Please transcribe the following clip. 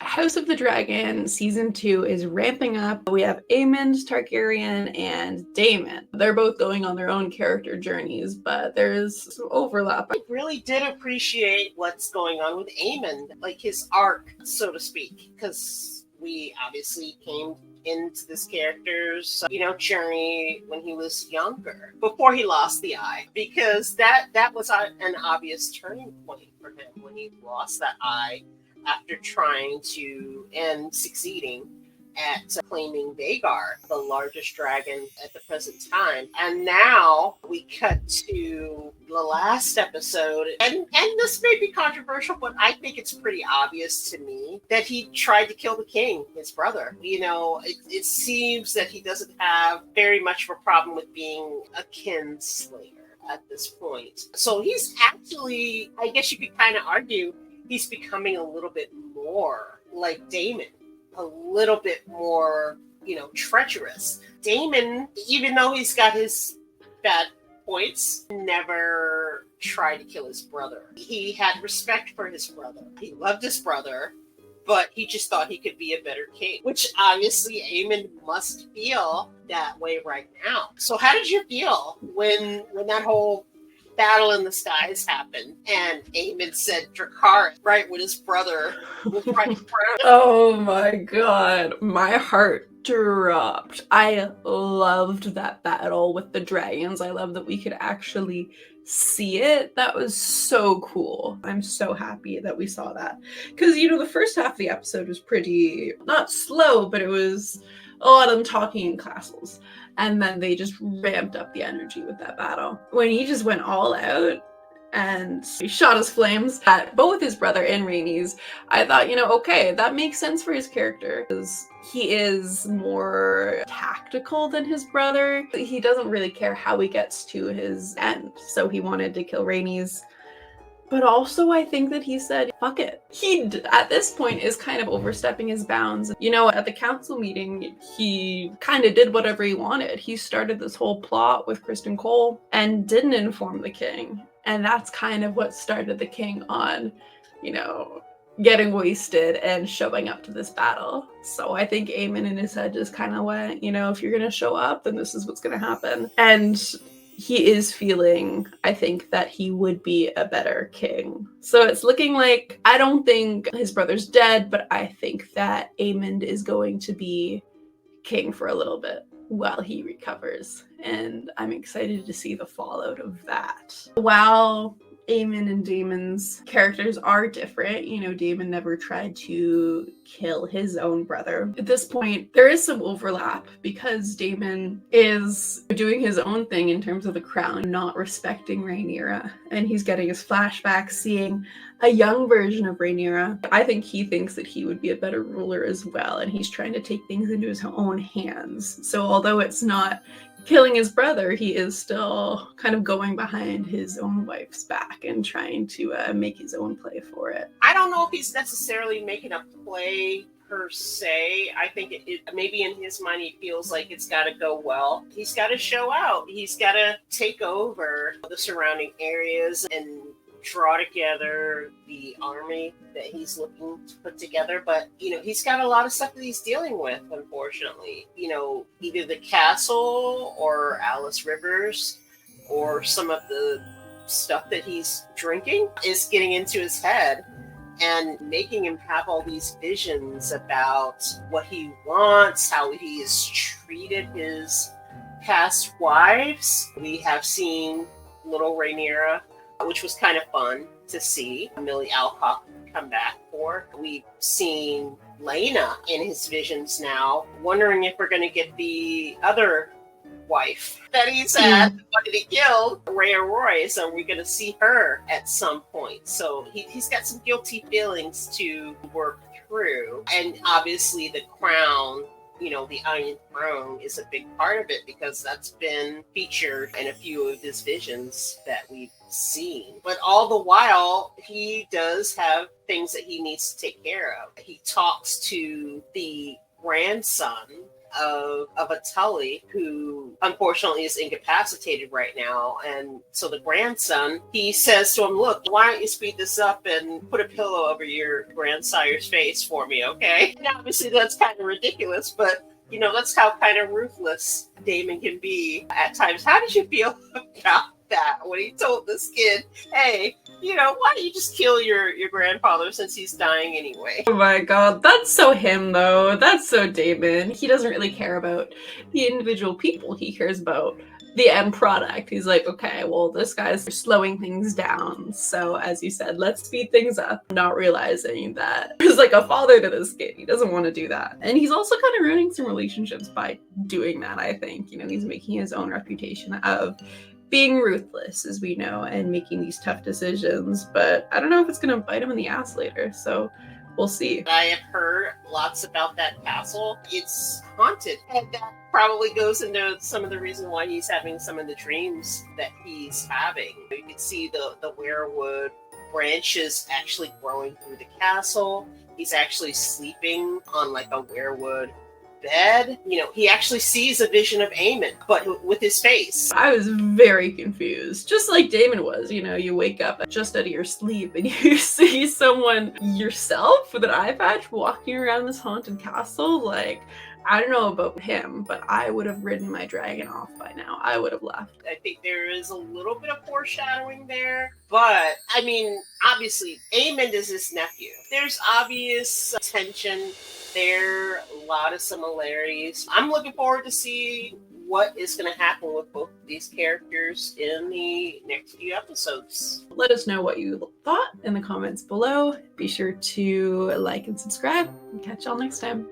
House of the Dragon season 2 is ramping up. We have Aemond Targaryen and Daemon. They're both going on their own character journeys, but there's some overlap. I really did appreciate what's going on with Aemond, like his arc, so to speak, because we obviously came into this character's, journey when he was younger, before he lost the eye, because that was an obvious turning point for him when he lost that eye after trying to and succeeding at claiming Vagar, the largest dragon at the present time. And now we cut to the last episode, and this may be controversial, but I think it's pretty obvious to me that he tried to kill the king, his brother. It seems that he doesn't have very much of a problem with being a kinslayer at this point. So he's actually, I guess you could kind of argue, he's becoming a little bit more like Daemon, a little bit more, treacherous. Daemon, even though he's got his bad points, never tried to kill his brother. He had respect for his brother. He loved his brother, but he just thought he could be a better king, which obviously Aemond must feel that way right now. So how did you feel when that whole battle in the skies happened and Aemond said Dracarys right when his brother was right in front of him? Oh my god, my heart dropped. I loved that battle with the dragons. I love that we could actually see it. That was so cool. I'm so happy that we saw that. Because, the first half of the episode was pretty, not slow, but it was a lot of them talking in castles. And then they just ramped up the energy with that battle. When he just went all out and he shot his flames at both his brother and Rhaenys, I thought, okay, that makes sense for his character. Because he is more tactical than his brother. He doesn't really care how he gets to his end. So he wanted to kill Rhaenys. But also, I think that he said, fuck it. He, at this point, is kind of overstepping his bounds. At the council meeting, he kind of did whatever he wanted. He started this whole plot with Kristen Cole and didn't inform the king. And that's kind of what started the king on, getting wasted and showing up to this battle. So I think Aemon in his head just kind of went, if you're going to show up, then this is what's going to happen. And he is feeling, I think, that he would be a better king. So it's looking like, I don't think his brother's dead, but I think that Aemond is going to be king for a little bit while he recovers. And I'm excited to see the fallout of that. While Aemon and Daemon's characters are different. Daemon never tried to kill his own brother. At this point, there is some overlap because Daemon is doing his own thing in terms of the crown, not respecting Rhaenyra. And he's getting his flashbacks, seeing a young version of Rhaenyra. I think he thinks that he would be a better ruler as well, and he's trying to take things into his own hands. So although it's not killing his brother, he is still kind of going behind his own wife's back and trying to make his own play for it. I don't know if he's necessarily making a play per se. I think it maybe in his mind he feels like it's got to go well. He's got to show out. He's got to take over the surrounding areas and draw together the army that he's looking to put together. But he's got a lot of stuff that he's dealing with, unfortunately. Either the castle or Alice Rivers or some of the stuff that he's drinking is getting into his head and making him have all these visions about what he wants, how he has treated his past wives. We have seen little Rhaenyra, which was kind of fun to see Millie Alcock come back for. We've seen Laena in his visions now, wondering if we're going to get the other wife that he's had, wanted to kill, Rhea Royce. Are we going to see her at some point? So he's got some guilty feelings to work through. And obviously the crown, the Iron Throne is a big part of it because that's been featured in a few of his visions that we've seen. But all the while, he does have things that he needs to take care of. He talks to the grandson of a Tully who unfortunately is incapacitated right now. And so the grandson, he says to him, look, why don't you speed this up and put a pillow over your grandsire's face for me, okay? And obviously that's kind of ridiculous, but you know, that's how kind of ruthless Daemon can be at times. How did you feel about that when he told this kid, hey, you know, why don't you just kill your grandfather since he's dying anyway? Oh my god, that's so him though. That's so Daemon. He doesn't really care about the individual people. He cares about the end product. He's like, okay, well, this guy's slowing things down. So as you said, let's speed things up, not realizing that he's like a father to this kid. He doesn't want to do that. And he's also kind of ruining some relationships by doing that, I think. You know, he's making his own reputation of being ruthless, as we know, and making these tough decisions. But I don't know if it's going to bite him in the ass later. So we'll see. I have heard lots about that castle. It's haunted. And that probably goes into some of the reason why he's having some of the dreams that he's having. You can see the weirwood branches actually growing through the castle. He's actually sleeping on like a weirwood bed. You know, he actually sees a vision of Aemond, but with his face. I was very confused, just like Daemon was. You know, you wake up just out of your sleep and you see someone yourself with an eye patch walking around this haunted castle. Like, I don't know about him, but I would have ridden my dragon off by now. I would have left. I think there is a little bit of foreshadowing there, but I mean, obviously, Aemond is his nephew. There's obvious tension there, a lot of similarities. I'm looking forward to see what is going to happen with both of these characters in the next few episodes. Let us know what you thought in the comments below. Be sure to like and subscribe, and catch y'all next time.